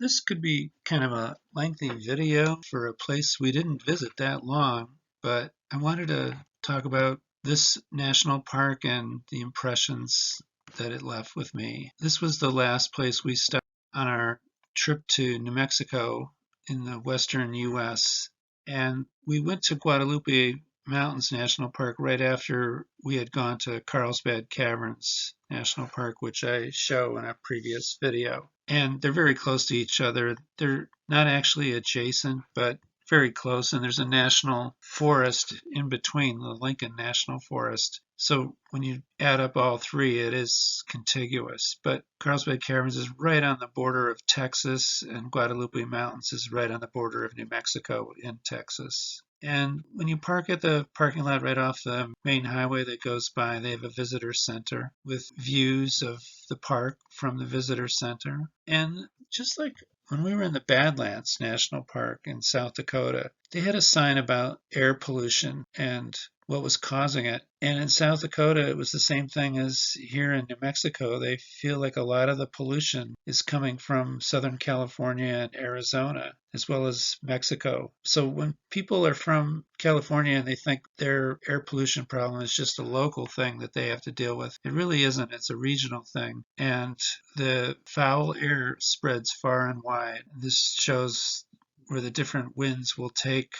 This could be kind of a lengthy video for a place we didn't visit that long, but I wanted to talk about this national park and the impressions that it left with me. This was the last place we stopped on our trip to New Mexico in the western US, and we went to Guadalupe Mountains National Park right after we had gone to Carlsbad Caverns National Park, which I show in a previous video. And they're very close to each other. They're not actually adjacent, but very close. And there's a national forest in between, the Lincoln National Forest. So when you add up all three, it is contiguous. But Carlsbad Caverns is right on the border of Texas, and Guadalupe Mountains is right on the border of New Mexico in Texas. And when you park at the parking lot right off the main highway that goes by, they have a visitor center with views of the park from the visitor center. And just like when we were in the Badlands National Park in South Dakota, they had a sign about air pollution and what was causing it. And in South Dakota, it was the same thing as here in New Mexico. They feel like a lot of the pollution is coming from Southern California and Arizona, as well as Mexico. So when people are from California and they think their air pollution problem is just a local thing that they have to deal with, it really isn't. It's a regional thing. And the foul air spreads far and wide. This shows where the different winds will take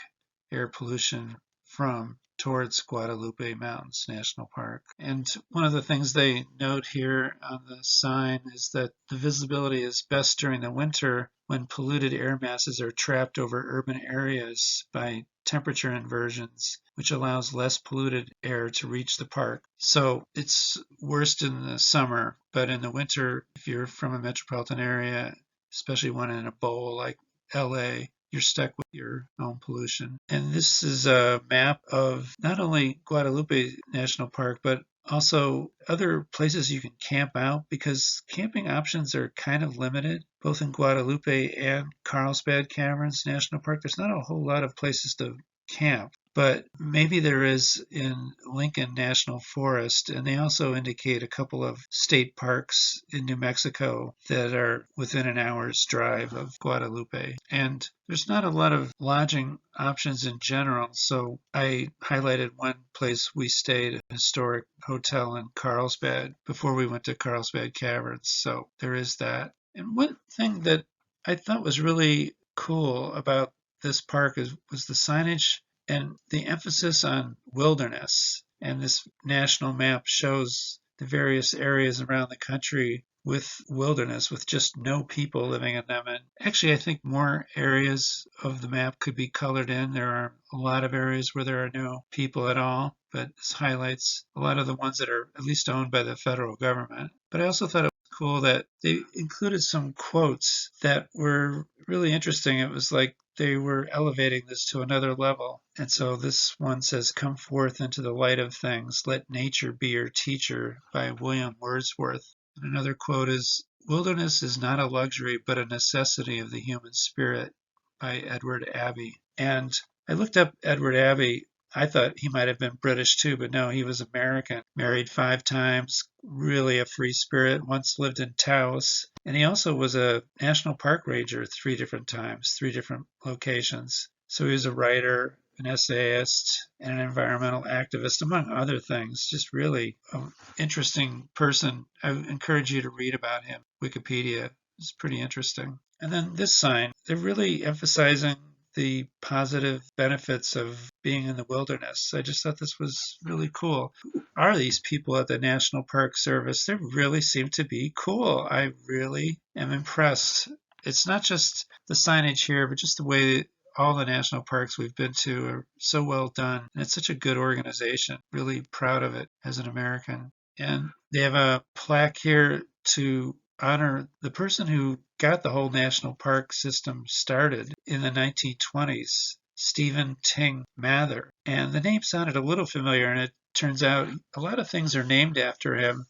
air pollution from towards Guadalupe Mountains National Park. And one of the things they note here on the sign is that the visibility is best during the winter when polluted air masses are trapped over urban areas by temperature inversions, which allows less polluted air to reach the park. So it's worst in the summer, but in the winter, if you're from a metropolitan area, especially one in a bowl like LA, you're stuck with your own pollution. And this is a map of not only Guadalupe National Park, but also other places you can camp out, because camping options are kind of limited, both in Guadalupe and Carlsbad Caverns National Park. There's not a whole lot of places to camp, but maybe there is in Lincoln National Forest, and they also indicate a couple of state parks in New Mexico that are within an hour's drive of Guadalupe. And there's not a lot of lodging options in general, so I highlighted one place we stayed, a historic hotel in Carlsbad, before we went to Carlsbad Caverns, so there is that. And one thing that I thought was really cool about this park was the signage and the emphasis on wilderness. And this national map shows the various areas around the country with wilderness, with just no people living in them. And actually, I think more areas of the map could be colored in. There are a lot of areas where there are no people at all, but this highlights a lot of the ones that are at least owned by the federal government. But I also thought it was cool that they included some quotes that were really interesting. It was like they were elevating this to another level. And so this one says, "Come forth into the light of things. Let nature be your teacher," by William Wordsworth. And another quote is, "Wilderness is not a luxury, but a necessity of the human spirit," by Edward Abbey. And I looked up Edward Abbey. I thought he might have been British too, but no, he was American. Married 5 times, really a free spirit, once lived in Taos. And he also was a national park ranger 3 different times, 3 different locations. So he was a writer, an essayist, and an environmental activist, among other things. Just really an interesting person. I encourage you to read about him. Wikipedia is pretty interesting. And then this sign, they're really emphasizing the positive benefits of being in the wilderness. I just thought this was really cool. Who are these people at the National Park Service? They really seem to be cool. I really am impressed. It's not just the signage here, but just the way all the national parks we've been to are so well done. And it's such a good organization. Really proud of it as an American. And they have a plaque here to honor the person who got the whole national park system started in the 1920s, Stephen Ting Mather. And the name sounded a little familiar, and it turns out a lot of things are named after him.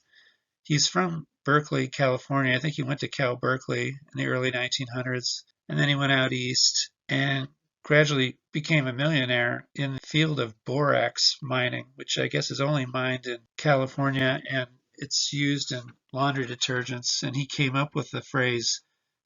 He's from Berkeley, California. I think he went to Cal Berkeley in the early 1900s, and then he went out east and gradually became a millionaire in the field of borax mining, which I guess is only mined in California, and it's used in laundry detergents. And he came up with the phrase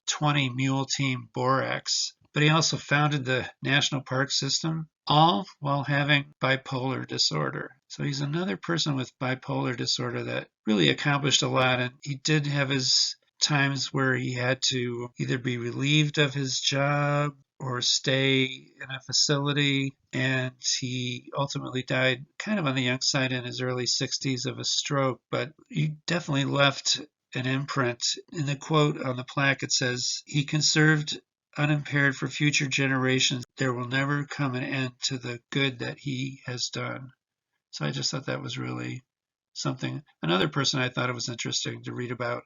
20 mule team borax. But he also founded the national park system, all while having bipolar disorder. So he's another person with bipolar disorder that really accomplished a lot. And he did have his times where he had to either be relieved of his job or stay in a facility. And he ultimately died kind of on the young side in his early 60s of a stroke. But he definitely left an imprint. In the quote on the plaque, it says, "He conserved unimpaired for future generations. There will never come an end to the good that he has done." So I just thought that was really something. Another person I thought it was interesting to read about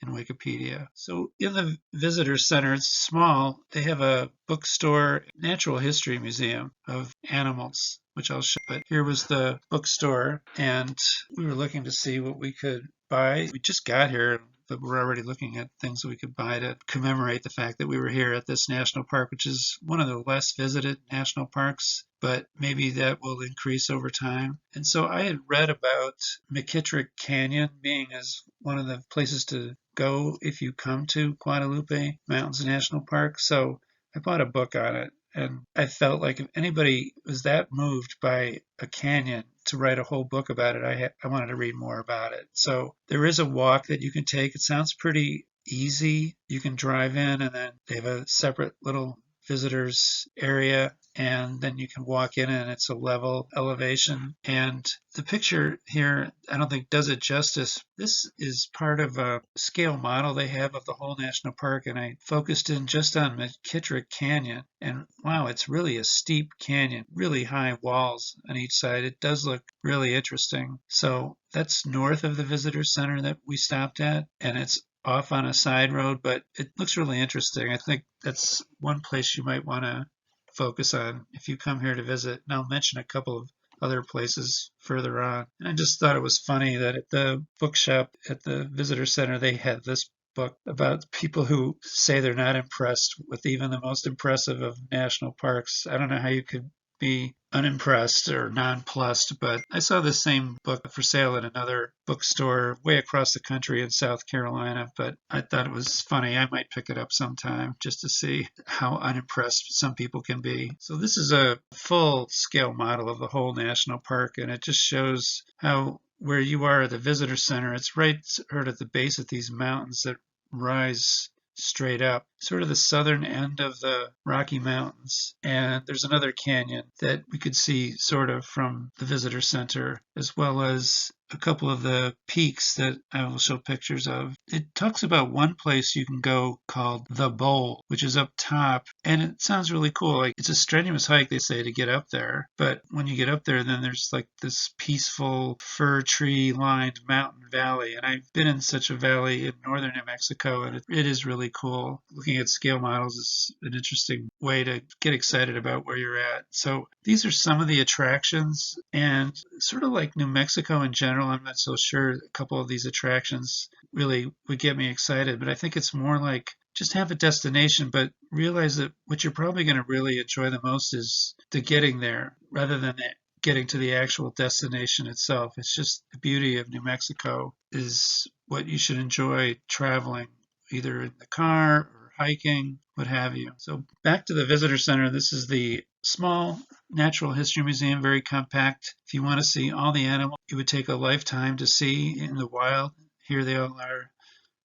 in Wikipedia. So in the visitor center, it's small. They have a bookstore, natural history museum of animals, which I'll show. But here was the bookstore, and we were looking to see what we could buy. We just got here, but we're already looking at things we could buy to commemorate the fact that we were here at this national park, which is one of the less visited national parks, but maybe that will increase over time. And so I had read about McKittrick Canyon being as one of the places to go if you come to Guadalupe Mountains National Park. So I bought a book on it. And I felt like if anybody was that moved by a canyon to write a whole book about it, I wanted to read more about it. So there is a walk that you can take. It sounds pretty easy. You can drive in, and then they have a separate little visitors area, and then you can walk in, and it's a level elevation. And the picture here, I don't think does it justice. This is part of a scale model they have of the whole national park, and I focused in just on McKittrick Canyon. And wow, it's really a steep canyon, really high walls on each side. It does look really interesting. So that's north of the visitor center that we stopped at, and it's off on a side road, but it looks really interesting. I think that's one place you might want to focus on if you come here to visit. And I'll mention a couple of other places further on. And I just thought it was funny that at the bookshop at the visitor center, they had this book about people who say they're not impressed with even the most impressive of national parks. I don't know how you could be unimpressed or nonplussed, but I saw the same book for sale at another bookstore way across the country in South Carolina, but I thought it was funny. I might pick it up sometime just to see how unimpressed some people can be. So this is a full scale model of the whole national park, and it just shows how where you are at the visitor center, it's right at the base of these mountains that rise straight up, sort of the southern end of the Rocky Mountains. And there's another canyon that we could see sort of from the visitor center, as well as a couple of the peaks that I will show pictures of. It talks about one place you can go called The Bowl, which is up top, and it sounds really cool. Like it's a strenuous hike, they say, to get up there, but when you get up there, then there's like this peaceful fir tree lined mountain valley, and I've been in such a valley in northern New Mexico, and it is really cool. Looking at scale models is an interesting way to get excited about where you're at. So these are some of the attractions, and sort of like New Mexico in general, I'm not so sure a couple of these attractions really would get me excited, but I think it's more like just have a destination, but realize that what you're probably going to really enjoy the most is the getting there rather than getting to the actual destination itself. It's just the beauty of New Mexico is what you should enjoy traveling, either in the car or hiking, what have you. So back to the visitor center. This is the small natural history museum, very compact. If you want to see all the animals it would take a lifetime to see in the wild, here they all are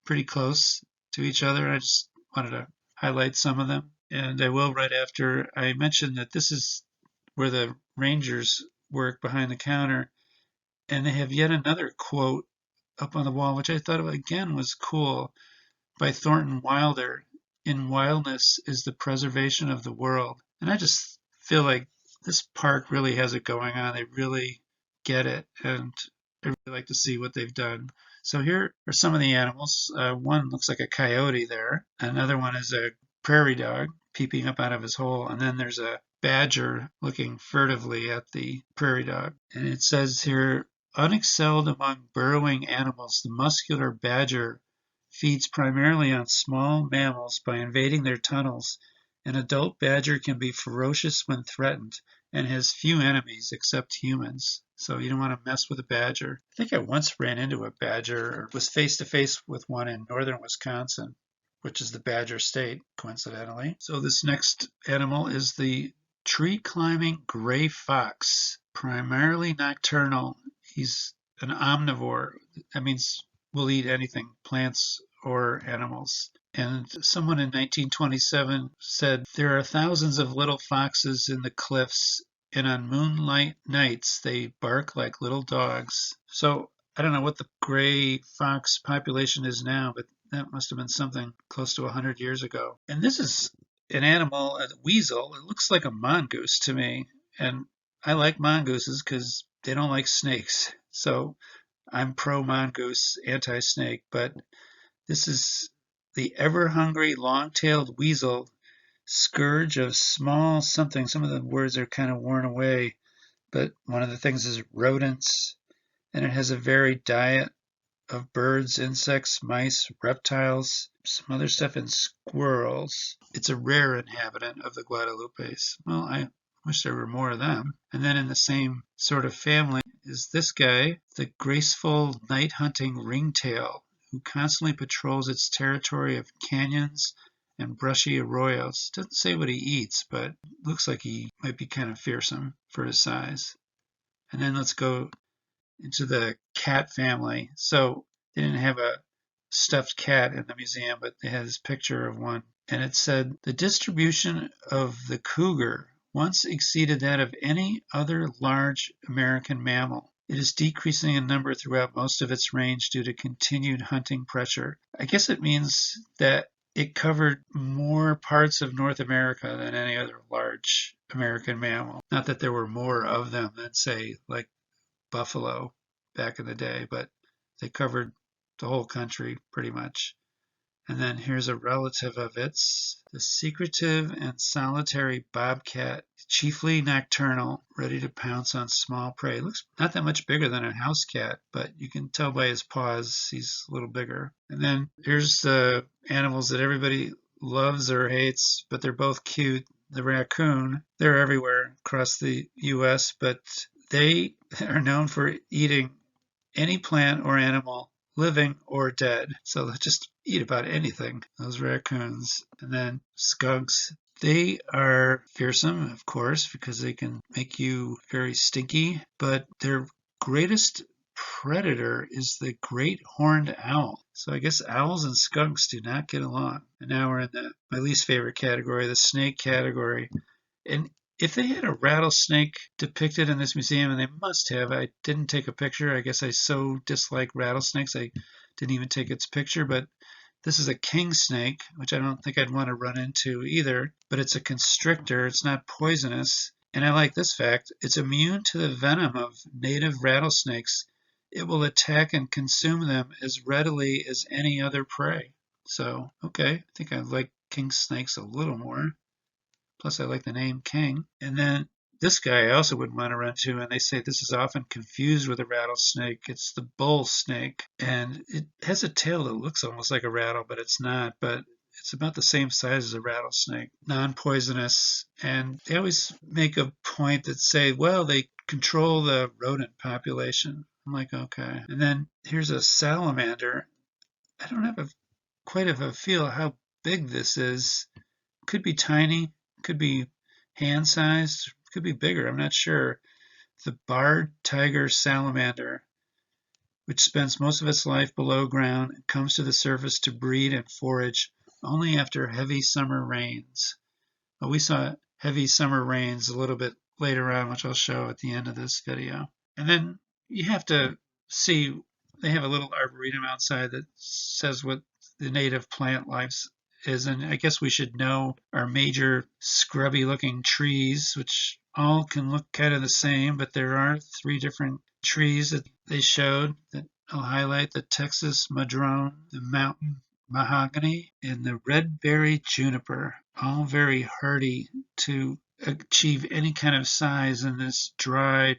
pretty close to each other. I just wanted to highlight some of them. And I will right after I mention that this is where the rangers work behind the counter. And they have yet another quote up on the wall, which I thought again was cool, by Thornton Wilder. "In wildness is the preservation of the world." And I just feel like this park really has it going on. They really get it, and I really like to see what they've done. So here are some of the animals. One looks like a coyote there. Another one is a prairie dog peeping up out of his hole. And then there's a badger looking furtively at the prairie dog. And it says here, "Unexcelled among burrowing animals, the muscular badger feeds primarily on small mammals by invading their tunnels. An adult badger can be ferocious when threatened and has few enemies except humans." So you don't want to mess with a badger. I think I once ran into a badger or was face to face with one in northern Wisconsin. which is the Badger State, coincidentally. So this next animal is the tree-climbing gray fox, primarily nocturnal. He's an omnivore. That means will eat anything, plants or animals. And someone in 1927 said there are thousands of little foxes in the cliffs, and on moonlight nights they bark like little dogs. So I don't know what the gray fox population is now, but that must have been something close to 100 years ago. And this is an animal, a weasel. It looks like a mongoose to me. And I like mongooses because they don't like snakes. So I'm pro mongoose, anti snake. But this is the ever hungry long tailed weasel, scourge of small something. Some of the words are kind of worn away, but one of the things is rodents. And it has a varied diet of birds, insects, mice, reptiles, some other stuff, and squirrels. It's a rare inhabitant of the Guadalupes. Well, I wish there were more of them. And then in the same sort of family is this guy, the graceful night hunting ringtail, who constantly patrols its territory of canyons and brushy arroyos. Doesn't say what he eats, but looks like he might be kind of fearsome for his size. And then let's go into the cat family. So they didn't have a stuffed cat in the museum, but they had this picture of one. And it said the distribution of the cougar once exceeded that of any other large American mammal. It is decreasing in number throughout most of its range due to continued hunting pressure. I guess it means that it covered more parts of North America than any other large American mammal. Not that there were more of them than, say, like buffalo back in the day, but they covered the whole country pretty much. And then here's a relative of its, the secretive and solitary bobcat, chiefly nocturnal, ready to pounce on small prey. Looks not that much bigger than a house cat, but you can tell by his paws he's a little bigger. And then here's the animals that everybody loves or hates, but they're both cute. The raccoon, they're everywhere across the U.S., but they are known for eating any plant or animal, living or dead. So they'll just eat about anything, those raccoons. And then skunks, they are fearsome, of course, because they can make you very stinky, but their greatest predator is the great horned owl. So I guess owls and skunks do not get along. And now we're in my least favorite category, the snake category. And if they had a rattlesnake depicted in this museum, and they must have, I didn't take a picture. I guess I so dislike rattlesnakes, I didn't even take its picture. But this is a king snake, which I don't think I'd want to run into either. But it's a constrictor. It's not poisonous. And I like this fact. It's immune to the venom of native rattlesnakes. It will attack and consume them as readily as any other prey. So, okay, I think I like king snakes a little more. Plus, I like the name King. And then this guy I also wouldn't want to run into, and they say this is often confused with a rattlesnake. It's the bull snake, and it has a tail that looks almost like a rattle, but it's not. But it's about the same size as a rattlesnake, non-poisonous. And they always make a point that say, well, they control the rodent population. I'm like, okay. And then here's a salamander. I don't have quite of a feel how big this is. Could be tiny, could be hand-sized, could be bigger, I'm not sure. The barred tiger salamander, which spends most of its life below ground and comes to the surface to breed and forage only after heavy summer rains. Well, we saw heavy summer rains a little bit later on, which I'll show at the end of this video. And then you have to see, they have a little arboretum outside that says what the native plant life is, and I guess we should know our major scrubby looking trees, which all can look kind of the same, but there are 3 different trees that they showed that I'll highlight: the Texas madrone, the mountain mahogany, and the red-berry juniper, all very hardy to achieve any kind of size in this dry,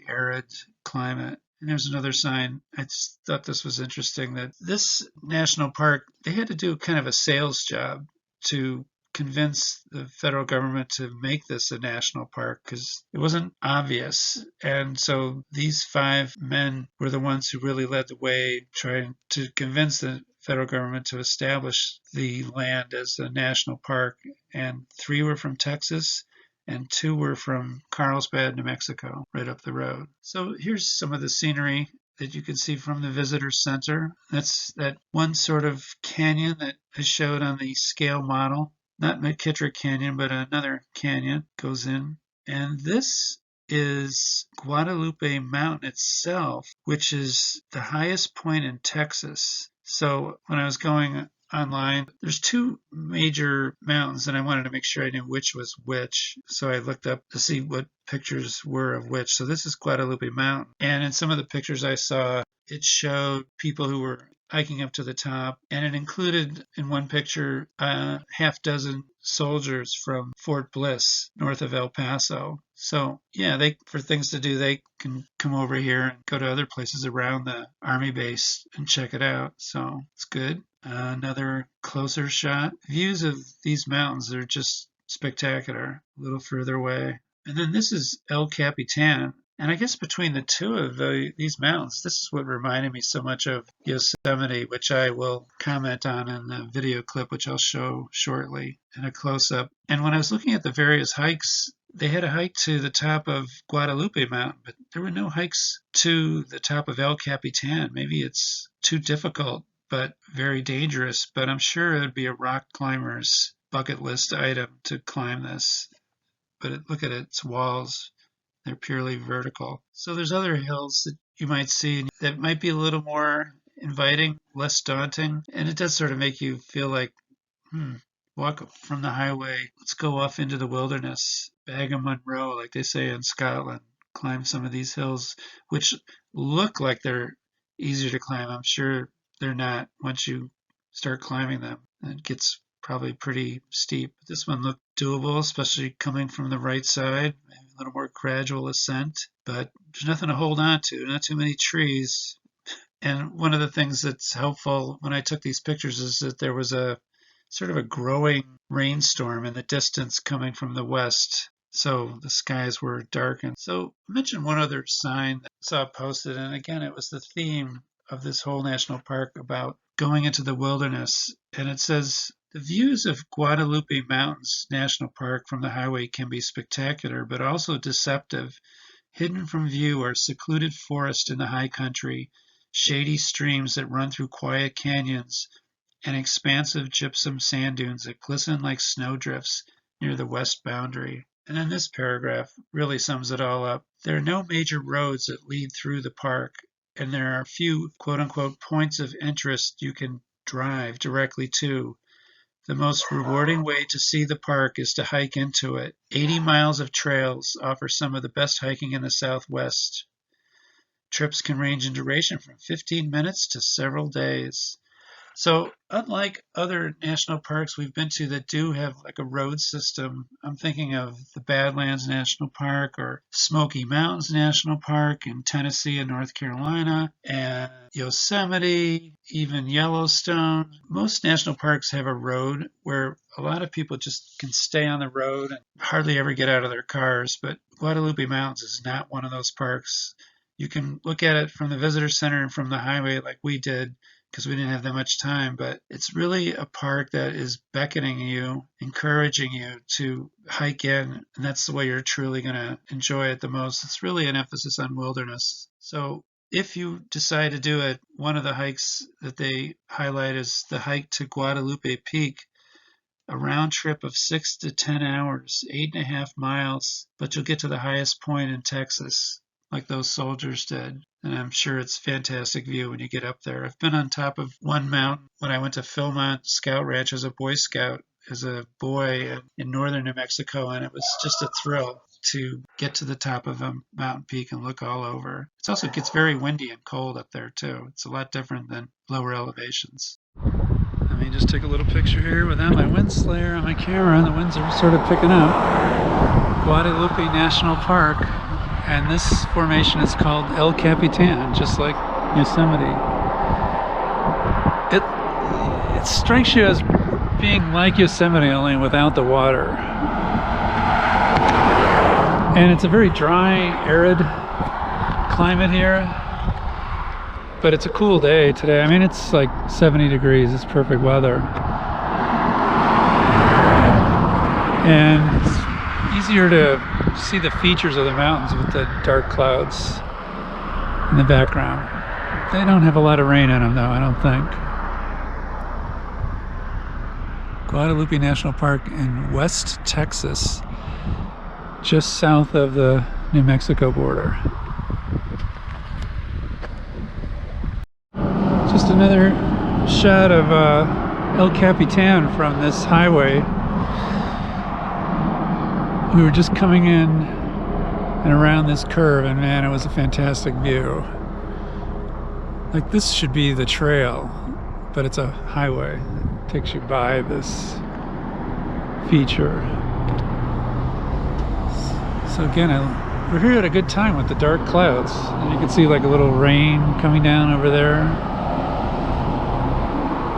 arid climate. And there's another sign. I just thought this was interesting, that this national park, they had to do kind of a sales job to convince the federal government to make this a national park, because it wasn't obvious. And so these 5 men were the ones who really led the way, trying to convince the federal government to establish the land as a national park, and 3 were from Texas and 2 were from Carlsbad, New Mexico, right up the road. So here's some of the scenery that you can see from the visitor center. That's that one sort of canyon that I showed on the scale model. Not McKittrick Canyon, but another canyon goes in. And this is Guadalupe Mountain itself, which is the highest point in Texas. So when I was going online, there's 2 major mountains, and I wanted to make sure I knew which was which. So I looked up to see what pictures were of which. So this is Guadalupe Mountain. And in some of the pictures I saw, it showed people who were hiking up to the top, and it included in one picture a half dozen soldiers from Fort Bliss, north of El Paso. So yeah, for things to do, they can come over here and go to other places around the army base and check it out. So it's good. Another closer shot. Views of these mountains are just spectacular. A little further away. And then this is El Capitan. And I guess between the 2 of these mountains, this is what reminded me so much of Yosemite, which I will comment on in the video clip, which I'll show shortly in a close-up. And when I was looking at the various hikes, they had a hike to the top of Guadalupe Mountain, but there were no hikes to the top of El Capitan. Maybe it's too difficult, but very dangerous. But I'm sure it would be a rock climber's bucket list item to climb this. But look at its walls. They're purely vertical. So there's other hills that you might see that might be a little more inviting, less daunting. And it does sort of make you feel like, walk from the highway. Let's go off into the wilderness. Bag of Munro, like they say in Scotland. Climb some of these hills, which look like they're easier to climb. I'm sure they're not once you start climbing them. It gets probably pretty steep. This one looked doable, especially coming from the right side. Maybe a little more gradual ascent, but there's nothing to hold on to, not too many trees. And one of the things that's helpful when I took these pictures is that there was a sort of a growing rainstorm in the distance coming from the west. So the skies were darkened. So I mentioned one other sign that I saw posted, and again, it was the theme of this whole national park about going into the wilderness. And it says, the views of Guadalupe Mountains National Park from the highway can be spectacular, but also deceptive. Hidden from view are secluded forests in the high country, shady streams that run through quiet canyons, and expansive gypsum sand dunes that glisten like snowdrifts near the west boundary. And then this paragraph really sums it all up. There are no major roads that lead through the park, and there are few quote-unquote points of interest you can drive directly to. The most rewarding way to see the park is to hike into it. 80 miles of trails offer some of the best hiking in the Southwest. Trips can range in duration from 15 minutes to several days. So unlike other national parks we've been to that do have like a road system, I'm thinking of the Badlands National Park or Smoky Mountains National Park in Tennessee and North Carolina, and Yosemite, even Yellowstone. Most national parks have a road where a lot of people just can stay on the road and hardly ever get out of their cars, but Guadalupe Mountains is not one of those parks. You can look at it from the visitor center and from the highway like we did, because we didn't have that much time, but it's really a park that is beckoning you, encouraging you to hike in, and that's the way you're truly going to enjoy it the most. It's really an emphasis on wilderness. So if you decide to do it, one of the hikes that they highlight is the hike to Guadalupe Peak, a round trip of 6 to 10 hours, 8.5 miles, but you'll get to the highest point in Texas, like those soldiers did. And I'm sure it's a fantastic view when you get up there. I've been on top of one mountain when I went to Philmont Scout Ranch as a Boy Scout as a boy in northern New Mexico, and it was just a thrill to get to the top of a mountain peak and look all over. It gets very windy and cold up there too. It's a lot different than lower elevations. Let me just take a little picture here without my wind slayer on my camera. The winds are sort of picking up. Guadalupe National Park. And this formation is called El Capitan, just like Yosemite. It strikes you as being like Yosemite, only without the water. And it's a very dry, arid climate here. But it's a cool day today. I mean, it's like 70 degrees. It's perfect weather. And it's easier to see the features of the mountains with the dark clouds in the background. They don't have a lot of rain in them, though, I don't think. Guadalupe National Park in West Texas, just south of the New Mexico border. Just another shot of El Capitan from this highway. We were just coming in and around this curve, and man, it was a fantastic view. Like, this should be the trail, but it's a highway. It takes you by this feature. So again, we're here at a good time with the dark clouds, and you can see like a little rain coming down over there,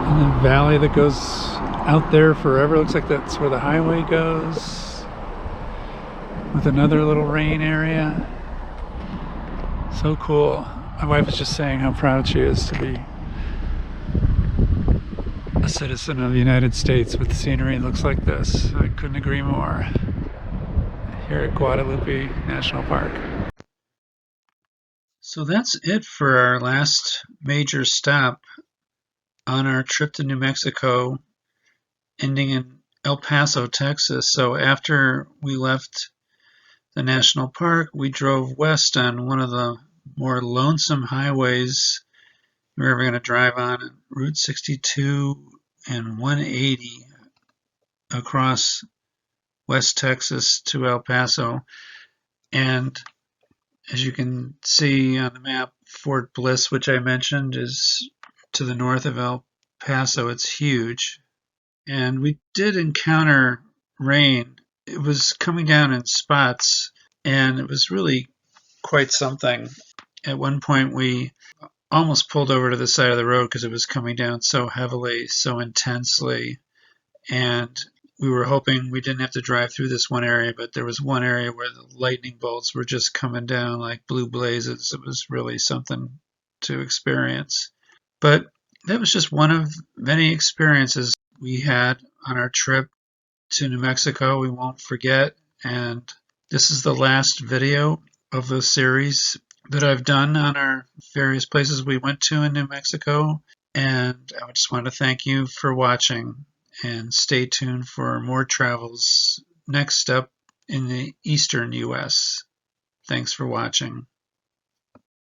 and the valley that goes out there forever. Looks like that's where the highway goes, with another little rain area. So cool. My wife was just saying how proud she is to be a citizen of the United States with scenery that looks like this. I couldn't agree more. Here at Guadalupe National Park. So that's it for our last major stop on our trip to New Mexico, ending in El Paso, Texas. So after we left the national park, we drove west on one of the more lonesome highways you're ever going to drive on, Route 62 and 180 across West Texas to El Paso. And as you can see on the map, Fort Bliss, which I mentioned, is to the north of El Paso. It's huge. And we did encounter rain. It was coming down in spots, and it was really quite something. At one point, we almost pulled over to the side of the road because it was coming down so heavily, so intensely. And we were hoping we didn't have to drive through this one area, but there was one area where the lightning bolts were just coming down like blue blazes. It was really something to experience. But that was just one of many experiences we had on our trip to New Mexico we won't forget. And this is the last video of the series that I've done on our various places we went to in New Mexico. And I just want to thank you for watching, and stay tuned for more travels next up in the eastern U.S. Thanks for watching.